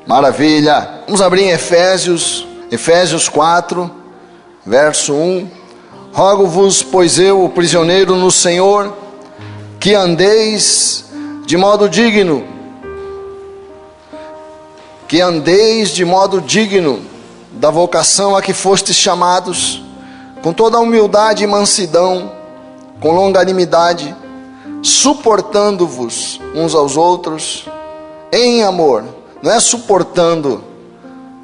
Maravilha. Vamos abrir em Efésios 4, verso 1. Rogo-vos, pois eu, o prisioneiro no Senhor, que andeis de modo digno, da vocação a que fostes chamados, com toda a humildade e mansidão, com longanimidade, suportando-vos uns aos outros em amor. Não é suportando,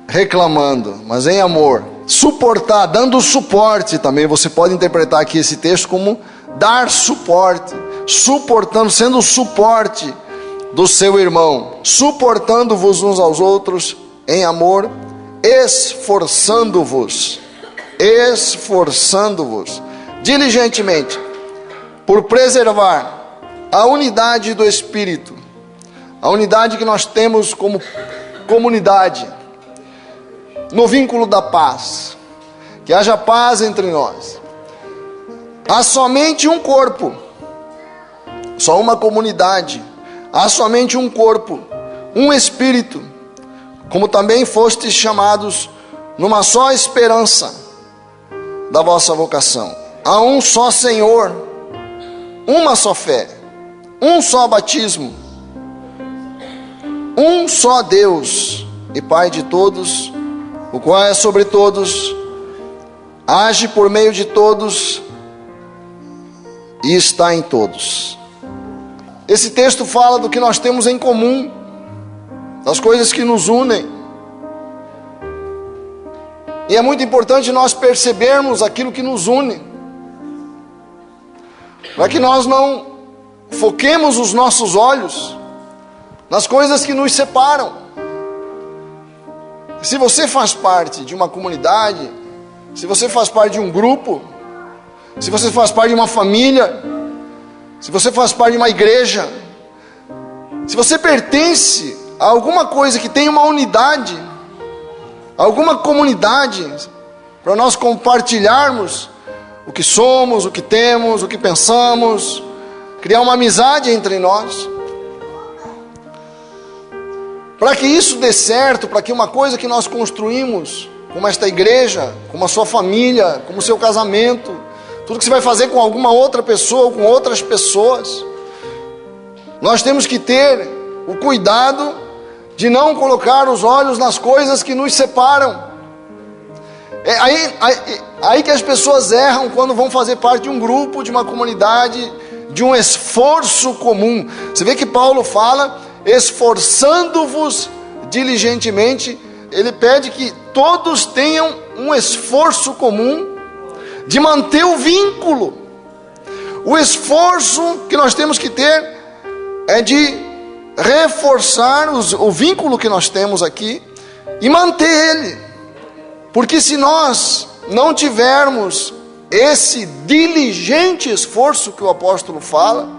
reclamando, mas em amor. Suportar, dando suporte também. Você pode interpretar aqui esse texto como dar suporte, suportando, sendo o suporte do seu irmão, suportando-vos uns aos outros em amor, esforçando-vos diligentemente por preservar a unidade do Espírito, a unidade que nós temos como comunidade, no vínculo da paz. Que haja paz entre nós. Há somente um corpo, só uma comunidade. Há somente um corpo, um Espírito, como também fostes chamados numa só esperança da vossa vocação. Há um só Senhor, uma só fé, um só batismo, um só Deus e Pai de todos, o qual é sobre todos, age por meio de todos e está em todos. Esse texto fala do que nós temos em comum, das coisas que nos unem. E é muito importante nós percebermos aquilo que nos une, para que nós não foquemos os nossos olhos nas coisas que nos separam. Se você faz parte de uma comunidade, se você faz parte de um grupo, se você faz parte de uma família, se você faz parte de uma igreja, se você pertence a alguma coisa que tem uma unidade, alguma comunidade, para nós compartilharmos o que somos, o que temos, o que pensamos, criar uma amizade entre nós, para que isso dê certo, para que uma coisa que nós construímos, como esta igreja, como a sua família, como o seu casamento, tudo que você vai fazer com alguma outra pessoa, ou com outras pessoas, nós temos que ter o cuidado de não colocar os olhos nas coisas que nos separam. É aí que as pessoas erram quando vão fazer parte de um grupo, de uma comunidade, de um esforço comum. Você vê que Paulo fala, esforçando-vos diligentemente. Ele pede que todos tenham um esforço comum de manter o vínculo. O esforço que nós temos que ter é de reforçar o vínculo que nós temos aqui e manter ele. Porque se nós não tivermos esse diligente esforço que o apóstolo fala,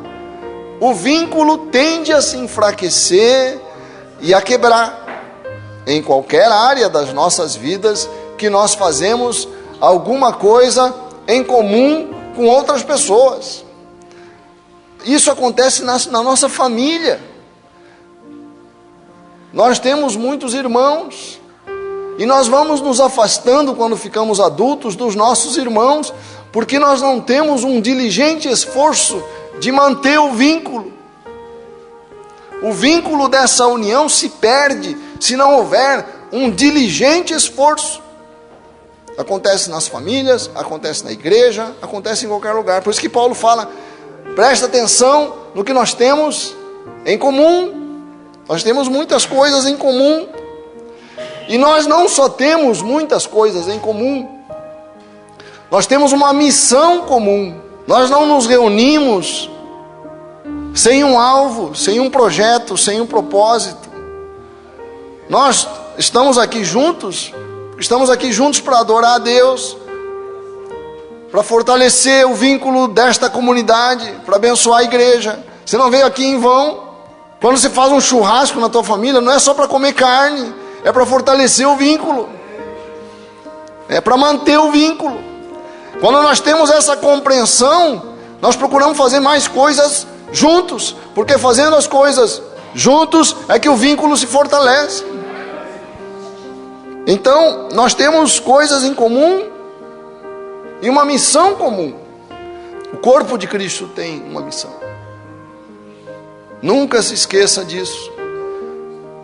o vínculo tende a se enfraquecer e a quebrar. Em qualquer área das nossas vidas que nós fazemos alguma coisa em comum com outras pessoas. Isso acontece na nossa família. Nós temos muitos irmãos e nós vamos nos afastando quando ficamos adultos dos nossos irmãos, porque nós não temos um diligente esforço de manter o vínculo. O vínculo dessa união se perde se não houver um diligente esforço. Acontece nas famílias, acontece na igreja, acontece em qualquer lugar. Por isso que Paulo fala, presta atenção no que nós temos em comum. Nós temos muitas coisas em comum. E nós não só temos muitas coisas em comum, nós temos uma missão comum. Nós não nos reunimos sem um alvo, sem um projeto, sem um propósito. Nós estamos aqui juntos para adorar a Deus, para fortalecer o vínculo desta comunidade, para abençoar a igreja. Você não veio aqui em vão. Quando você faz um churrasco na tua família, não é só para comer carne, é para fortalecer o vínculo, é para manter o vínculo. Quando nós temos essa compreensão, nós procuramos fazer mais coisas juntos, porque fazendo as coisas juntos é que o vínculo se fortalece. Então, nós temos coisas em comum e uma missão comum. O corpo de Cristo tem uma missão. Nunca se esqueça disso.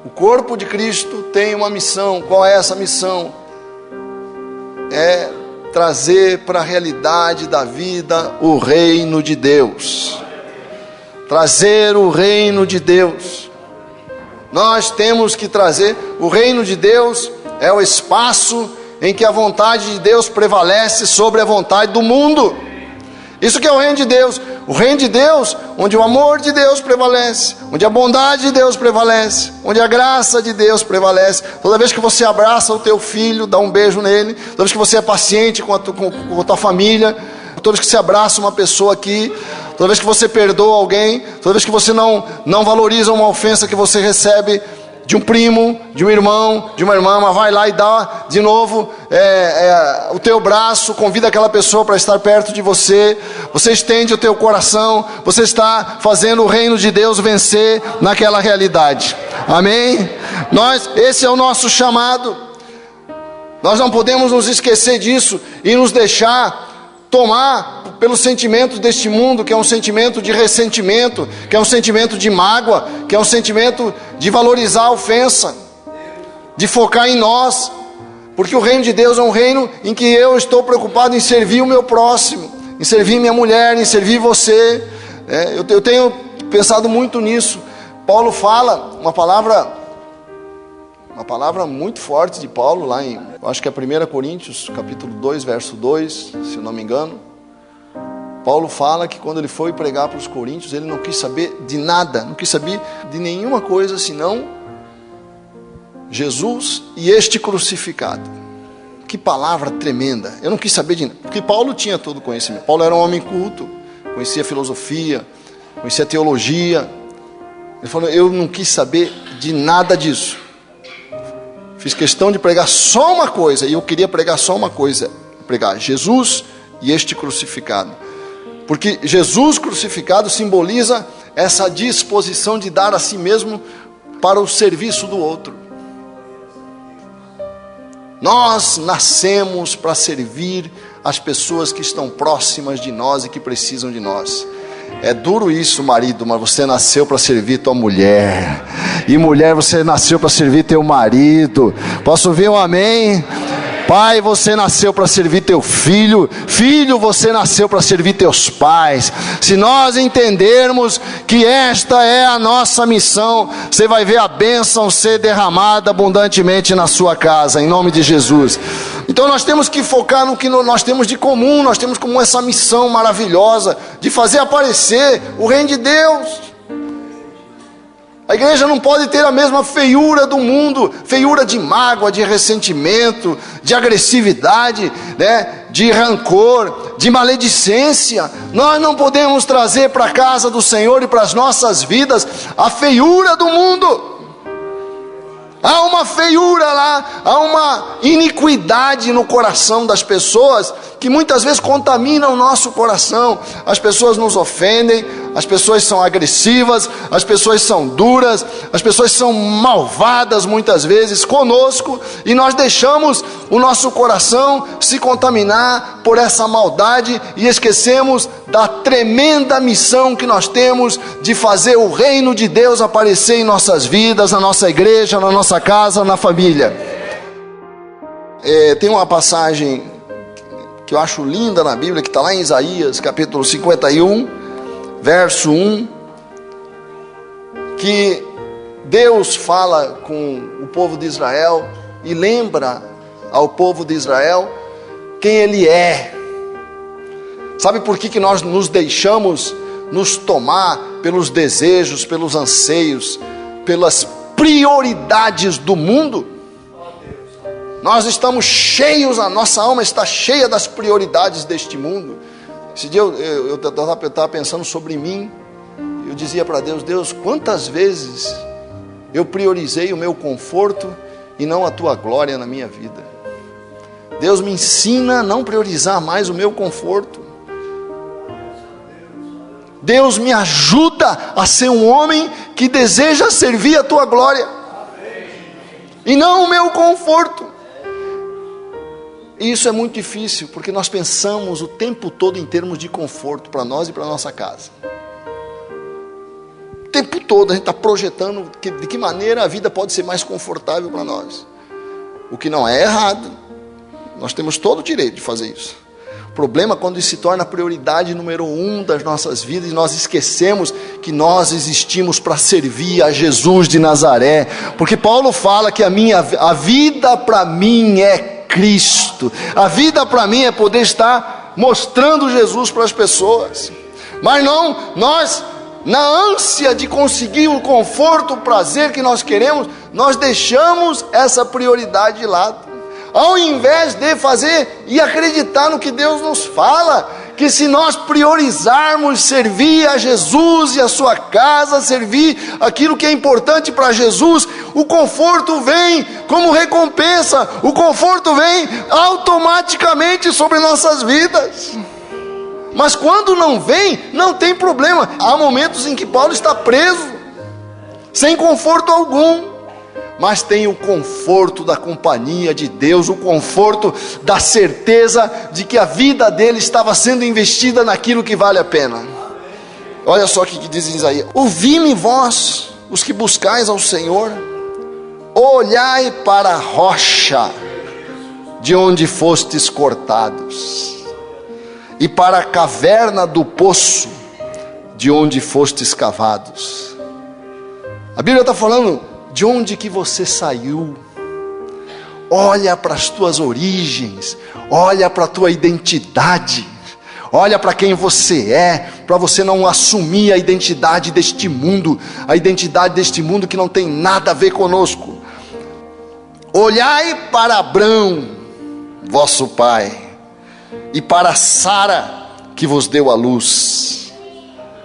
O corpo de Cristo tem uma missão. Qual é essa missão? É trazer para a realidade da vida o reino de Deus. Trazer o reino de Deus. Nós temos que trazer o reino de Deus. É o espaço em que a vontade de Deus prevalece sobre a vontade do mundo. Isso que é o reino de Deus. O reino de Deus, onde o amor de Deus prevalece, onde a bondade de Deus prevalece, onde a graça de Deus prevalece. Toda vez que você abraça o teu filho, dá um beijo nele. Toda vez que você é paciente com a tua família, toda vez que você abraça uma pessoa aqui, toda vez que você perdoa alguém, toda vez que você não valoriza uma ofensa que você recebe de um primo, de um irmão, de uma irmã, mas vai lá e dá de novo o teu braço, convida aquela pessoa para estar perto de você, você estende o teu coração, você está fazendo o reino de Deus vencer naquela realidade. Amém? Esse é o nosso chamado. Nós não podemos nos esquecer disso e nos deixar tomar pelos sentimentos deste mundo, que é um sentimento de ressentimento, que é um sentimento de mágoa, que é um sentimento de valorizar a ofensa, de focar em nós, porque o reino de Deus é um reino em que eu estou preocupado em servir o meu próximo, em servir minha mulher, em servir você. Eu tenho pensado muito nisso. Paulo fala uma palavra muito forte de Paulo, lá em, acho que é 1 Coríntios, capítulo 2, verso 2, se eu não me engano. Paulo fala que quando ele foi pregar para os coríntios, ele não quis saber de nada, não quis saber de nenhuma coisa senão Jesus e este crucificado. Que palavra tremenda. Eu não quis saber de nada, porque Paulo tinha todo o conhecimento. Paulo era um homem culto, conhecia filosofia, conhecia teologia. Ele falou, eu não quis saber de nada disso. Fiz questão de pregar só uma coisa, e eu queria pregar só uma coisa, pregar Jesus e este crucificado. Porque Jesus crucificado simboliza essa disposição de dar a si mesmo para o serviço do outro. Nós nascemos para servir as pessoas que estão próximas de nós e que precisam de nós. É duro isso, marido, mas você nasceu para servir tua mulher. E mulher, você nasceu para servir teu marido. Posso ouvir um amém? Pai, você nasceu para servir teu filho. Filho, você nasceu para servir teus pais. Se nós entendermos que esta é a nossa missão, você vai ver a bênção ser derramada abundantemente na sua casa, em nome de Jesus. Então nós temos que focar no que nós temos de comum. Nós temos como essa missão maravilhosa de fazer aparecer o reino de Deus. A igreja não pode ter a mesma feiura do mundo, feiura de mágoa, de ressentimento, de agressividade, de rancor, de maledicência. Nós não podemos trazer para a casa do Senhor e para as nossas vidas a feiura do mundo. Há uma feiura lá, há uma iniquidade no coração das pessoas que muitas vezes contamina o nosso coração. As pessoas nos ofendem, as pessoas são agressivas, as pessoas são duras, as pessoas são malvadas muitas vezes conosco, e nós deixamos o nosso coração se contaminar por essa maldade e esquecemos da tremenda missão que nós temos de fazer o reino de Deus aparecer em nossas vidas, na nossa igreja, na nossa casa, na família. Tem uma passagem que eu acho linda na Bíblia, que está lá em Isaías, capítulo 51, verso 1, que Deus fala com o povo de Israel e lembra ao povo de Israel quem Ele é. Sabe por que nós nos deixamos nos tomar pelos desejos, pelos anseios, pelas prioridades do mundo? Nós estamos cheios, a nossa alma está cheia das prioridades deste mundo. Esse dia eu estava pensando sobre mim. Eu dizia para Deus, Deus, quantas vezes eu priorizei o meu conforto e não a tua glória na minha vida. Deus, me ensina a não priorizar mais o meu conforto. Deus, me ajuda a ser um homem que deseja servir a tua glória e não o meu conforto. E isso é muito difícil, porque nós pensamos o tempo todo em termos de conforto para nós e para a nossa casa. O tempo todo a gente está projetando de que maneira a vida pode ser mais confortável para nós. O que não é errado. Nós temos todo o direito de fazer isso. O problema é quando isso se torna a prioridade número 1 das nossas vidas e nós esquecemos que nós existimos para servir a Jesus de Nazaré. Porque Paulo fala que a vida para mim é Cristo. A vida para mim é poder estar mostrando Jesus para as pessoas. Mas não, nós, na ânsia de conseguir o conforto, o prazer que nós queremos, nós deixamos essa prioridade de lado. Ao invés de fazer e acreditar no que Deus nos fala, que se nós priorizarmos servir a Jesus e a sua casa, servir aquilo que é importante para Jesus, o conforto vem como recompensa, o conforto vem automaticamente sobre nossas vidas. Mas quando não vem, não tem problema. Há momentos em que Paulo está preso, sem conforto algum, mas tem o conforto da companhia de Deus, o conforto da certeza de que a vida dele estava sendo investida naquilo que vale a pena. Olha só o que diz em Isaías: ouvi-me vós, os que buscais ao Senhor, olhai para a rocha de onde fostes cortados, e para a caverna do poço de onde fostes cavados. A Bíblia está falando de onde que você saiu. Olha para as tuas origens, olha para a tua identidade, olha para quem você é, para você não assumir a identidade deste mundo, que não tem nada a ver conosco. Olhai para Abrão, vosso pai, e para Sara, que vos deu a luz,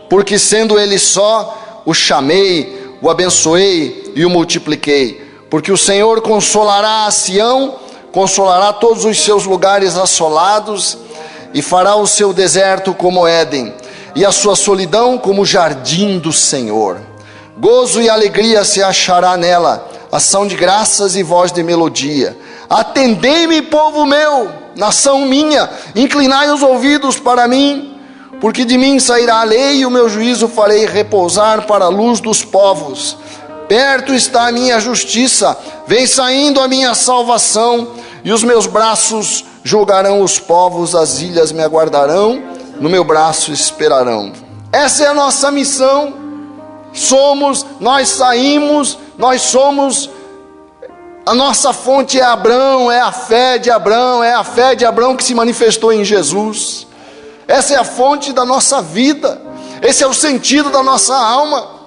porque sendo ele só, o chamei, o abençoei e o multipliquei. Porque o Senhor consolará a Sião, consolará todos os seus lugares assolados, e fará o seu deserto como Éden, e a sua solidão como o jardim do Senhor. Gozo e alegria se achará nela, ação de graças e voz de melodia. Atendei-me, povo meu, nação minha, inclinai os ouvidos para mim, porque de mim sairá a lei, e o meu juízo farei repousar para a luz dos povos. Perto está a minha justiça, vem saindo a minha salvação, e os meus braços julgarão os povos, as ilhas me aguardarão, no meu braço esperarão. Essa é a nossa missão. Nós saímos, nós somos, a nossa fonte é Abraão, é a fé de Abraão que se manifestou em Jesus. Essa é a fonte da nossa vida, esse é o sentido da nossa alma.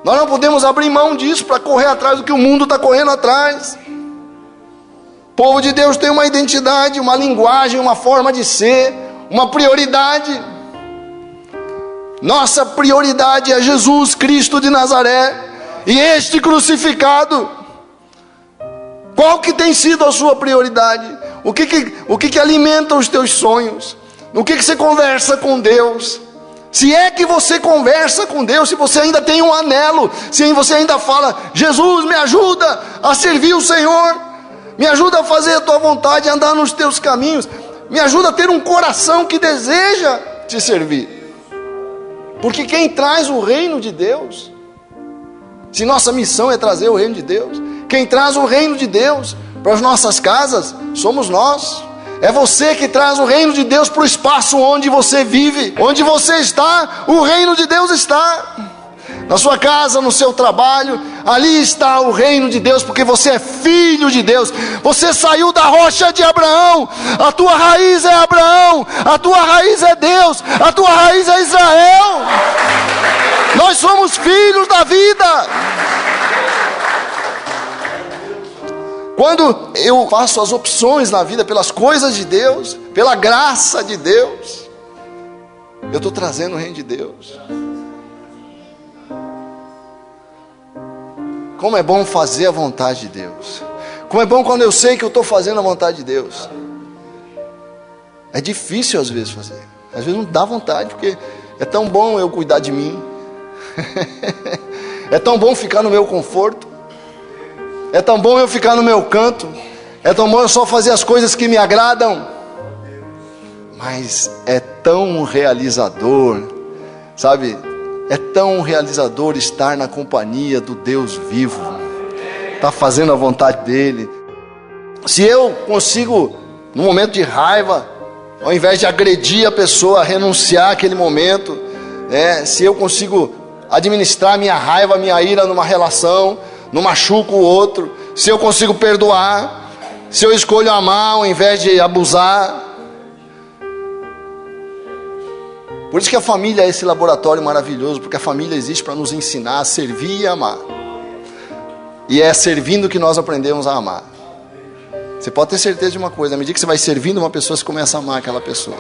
Nós não podemos abrir mão disso para correr atrás do que o mundo está correndo atrás. O povo de Deus tem uma identidade, uma linguagem, uma forma de ser, uma prioridade. Nossa prioridade é Jesus Cristo de Nazaré e este crucificado. Qual que tem sido a sua prioridade? O que alimenta os teus sonhos? No que você conversa com Deus? Se é que você conversa com Deus, se você ainda tem um anelo, se você ainda fala: Jesus, me ajuda a servir o Senhor, me ajuda a fazer a tua vontade, a andar nos teus caminhos, me ajuda a ter um coração que deseja te servir. Porque quem traz o reino de Deus, se nossa missão é trazer o reino de Deus, quem traz o reino de Deus para as nossas casas somos nós. É você que traz o reino de Deus para o espaço onde você vive. Onde você está, o reino de Deus está. Na sua casa, no seu trabalho, ali está o reino de Deus, porque você é filho de Deus. Você saiu da rocha de Abraão. A tua raiz é Abraão, a tua raiz é Deus, a tua raiz é Israel. Nós somos filhos da vida. Quando eu faço as opções na vida pelas coisas de Deus, pela graça de Deus, eu estou trazendo o reino de Deus. Como é bom fazer a vontade de Deus. Como é bom quando eu sei que eu estou fazendo a vontade de Deus. É difícil às vezes fazer. Às vezes não dá vontade, porque é tão bom eu cuidar de mim. É tão bom ficar no meu conforto. É tão bom eu ficar no meu canto, É tão bom eu só fazer as coisas que me agradam. Mas é tão realizador, sabe? É tão realizador estar na companhia do Deus vivo, estar fazendo a vontade dele. Se eu consigo, no momento de raiva, ao invés de agredir a pessoa, renunciar àquele momento, se eu consigo administrar minha raiva, minha ira numa relação, não machuco o outro, se eu consigo perdoar, se eu escolho amar ao invés de abusar. Por isso que a família é esse laboratório maravilhoso, porque a família existe para nos ensinar a servir e amar. E é servindo que nós aprendemos a amar. Você pode ter certeza de uma coisa: à medida que você vai servindo uma pessoa, você começa a amar aquela pessoa.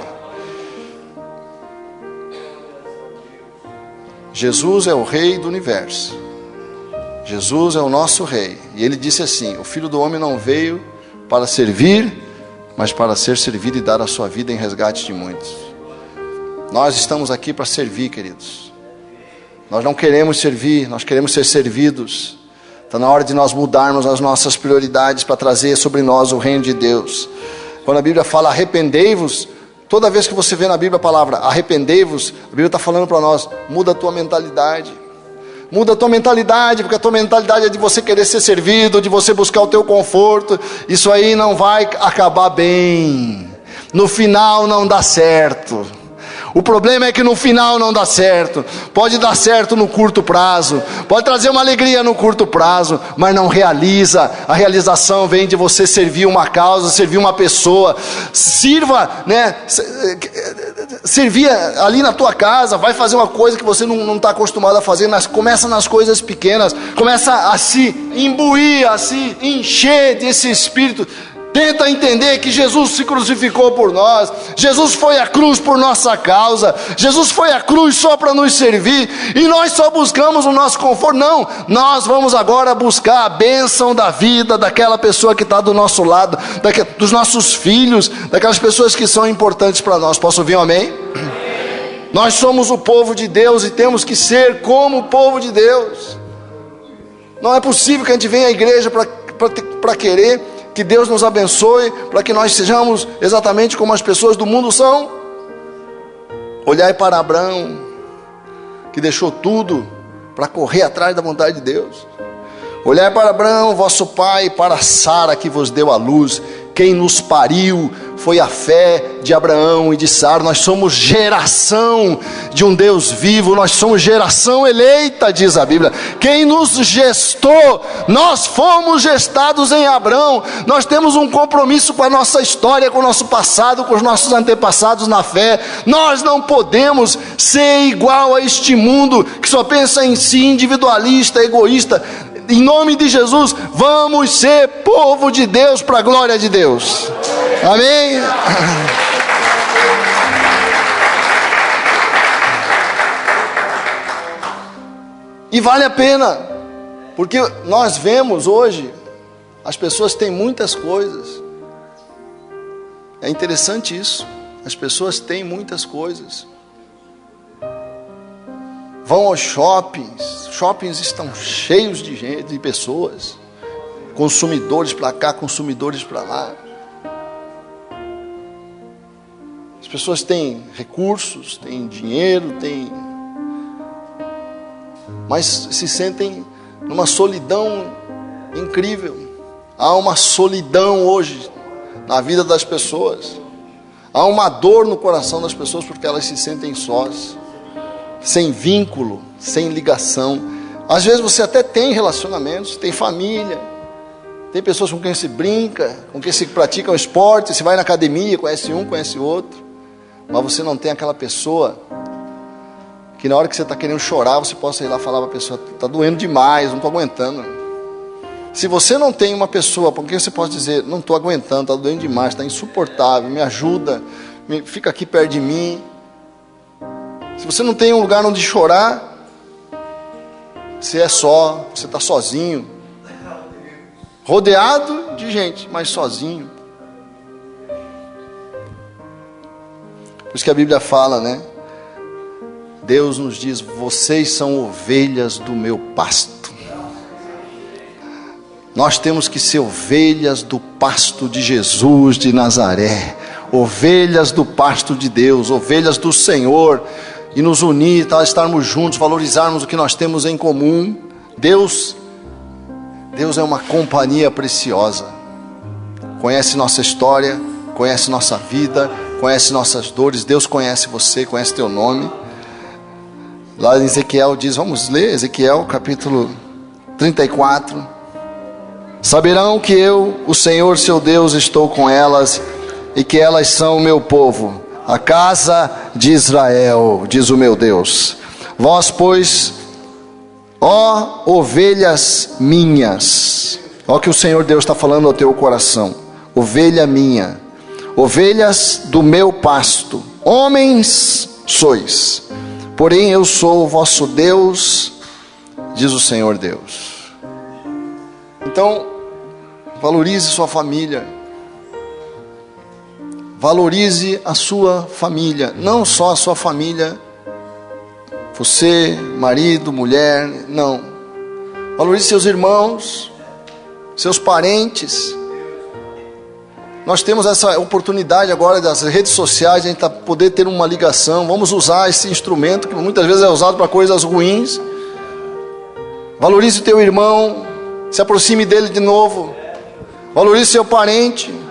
Jesus é o Rei do universo. Jesus é o nosso Rei. E ele disse assim: o Filho do Homem não veio para servir, mas para ser servido e dar a sua vida em resgate de muitos. Nós estamos aqui para servir, queridos. Nós não queremos servir, nós queremos ser servidos. Está na hora de nós mudarmos as nossas prioridades para trazer sobre nós o reino de Deus. Quando a Bíblia fala arrependei-vos, toda vez que você vê na Bíblia a palavra arrependei-vos, a Bíblia está falando para nós: muda a tua mentalidade. Muda a tua mentalidade, porque a tua mentalidade é de você querer ser servido, de você buscar o teu conforto. Isso aí não vai acabar bem. No final não dá certo. O problema é que no final não dá certo. Pode dar certo no curto prazo, pode trazer uma alegria no curto prazo, mas não realiza. A realização vem de você servir uma causa, servir uma pessoa. Sirva, servir ali na tua casa. Vai fazer uma coisa que você não está acostumado a fazer, mas começa nas coisas pequenas. Começa a se imbuir, a se encher desse espírito. Tenta entender que Jesus se crucificou por nós. Jesus foi à cruz por nossa causa. Jesus foi à cruz só para nos servir. E nós só buscamos o nosso conforto. Não, nós vamos agora buscar a bênção da vida daquela pessoa que está do nosso lado, dos nossos filhos, daquelas pessoas que são importantes para nós. Posso ouvir um amém? Nós somos o povo de Deus e temos que ser como o povo de Deus. Não é possível que a gente venha à igreja para querer que Deus nos abençoe, para que nós sejamos exatamente como as pessoas do mundo são. Olhai para Abraão, que deixou tudo para correr atrás da vontade de Deus. Olhai para Abraão, vosso pai, para Sara, que vos deu a luz. Quem nos pariu foi a fé de Abraão e de Sara. Nós somos geração de um Deus vivo, nós somos geração eleita, diz a Bíblia. Quem nos gestou, nós fomos gestados em Abraão. Nós temos um compromisso com a nossa história, com o nosso passado, com os nossos antepassados na fé. Nós não podemos ser igual a este mundo que só pensa em si, individualista, egoísta. Em nome de Jesus, vamos ser povo de Deus para a glória de Deus. Amém? E vale a pena, porque nós vemos hoje, as pessoas têm muitas coisas. É interessante isso. As pessoas têm muitas coisas. Vão aos shoppings. Shoppings estão cheios de gente, de pessoas. Consumidores para cá, consumidores para lá. As pessoas têm recursos, têm dinheiro, mas se sentem numa solidão incrível. Há uma solidão hoje na vida das pessoas. Há uma dor no coração das pessoas porque elas se sentem sós, sem vínculo, sem ligação. Às vezes você até tem relacionamentos, tem família, tem pessoas com quem se brinca, com quem se pratica um esporte, se vai na academia, conhece um, conhece outro, mas você não tem aquela pessoa que na hora que você está querendo chorar, você possa ir lá falar para a pessoa: está doendo demais, não estou aguentando. Se você não tem uma pessoa para quem você possa dizer: não estou aguentando, está doendo demais, está insuportável, me ajuda, fica aqui perto de mim. Se você não tem um lugar onde chorar, você é só, você está sozinho, rodeado de gente, mas sozinho. Por isso que a Bíblia fala, né? Deus nos diz: vocês são ovelhas do meu pasto. Nós temos que ser ovelhas do pasto de Jesus de Nazaré, ovelhas do pasto de Deus, ovelhas do Senhor, e nos unir, tá? Estarmos juntos, valorizarmos o que nós temos em comum. Deus é uma companhia preciosa, conhece nossa história, conhece nossa vida, conhece nossas dores. Deus conhece você, conhece teu nome. Lá em Ezequiel diz, vamos ler Ezequiel capítulo 34. Saberão que eu, o Senhor seu Deus, estou com elas, e que elas são o meu povo, a casa de Israel, diz o meu Deus. Vós, pois, ó ovelhas minhas, ó que o Senhor Deus está falando ao teu coração, ovelha minha, ovelhas do meu pasto, homens sois, porém eu sou o vosso Deus, diz o Senhor Deus. Então, valorize sua família, valorize a sua família, não só a sua família, você, marido, mulher, não. Valorize seus irmãos, seus parentes. Nós temos essa oportunidade agora das redes sociais, a gente poder ter uma ligação. Vamos usar esse instrumento que muitas vezes é usado para coisas ruins. Valorize o teu irmão, se aproxime dele de novo. Valorize seu parente.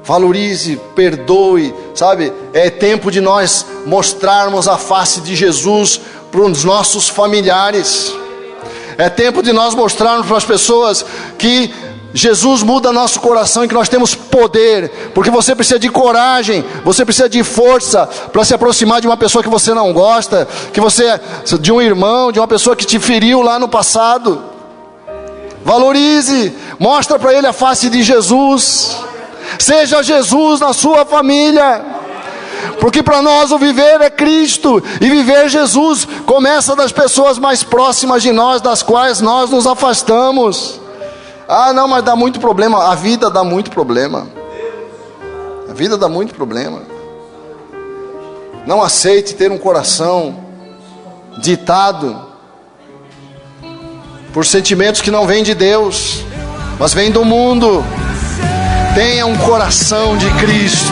Valorize, perdoe, sabe? É tempo de nós mostrarmos a face de Jesus para os nossos familiares. É tempo de nós mostrarmos para as pessoas que Jesus muda nosso coração e que nós temos poder, porque você precisa de coragem, você precisa de força para se aproximar de uma pessoa que você não gosta, de um irmão, de uma pessoa que te feriu lá no passado. Valorize, mostra para ele a face de Jesus. Seja Jesus na sua família, porque para nós o viver é Cristo, e viver Jesus começa das pessoas mais próximas de nós, das quais nós nos afastamos. Ah não, mas dá muito problema. A vida dá muito problema. A vida dá muito problema. Não aceite ter um coração ditado por sentimentos que não vêm de Deus, mas vêm do mundo. Tenha um coração de Cristo.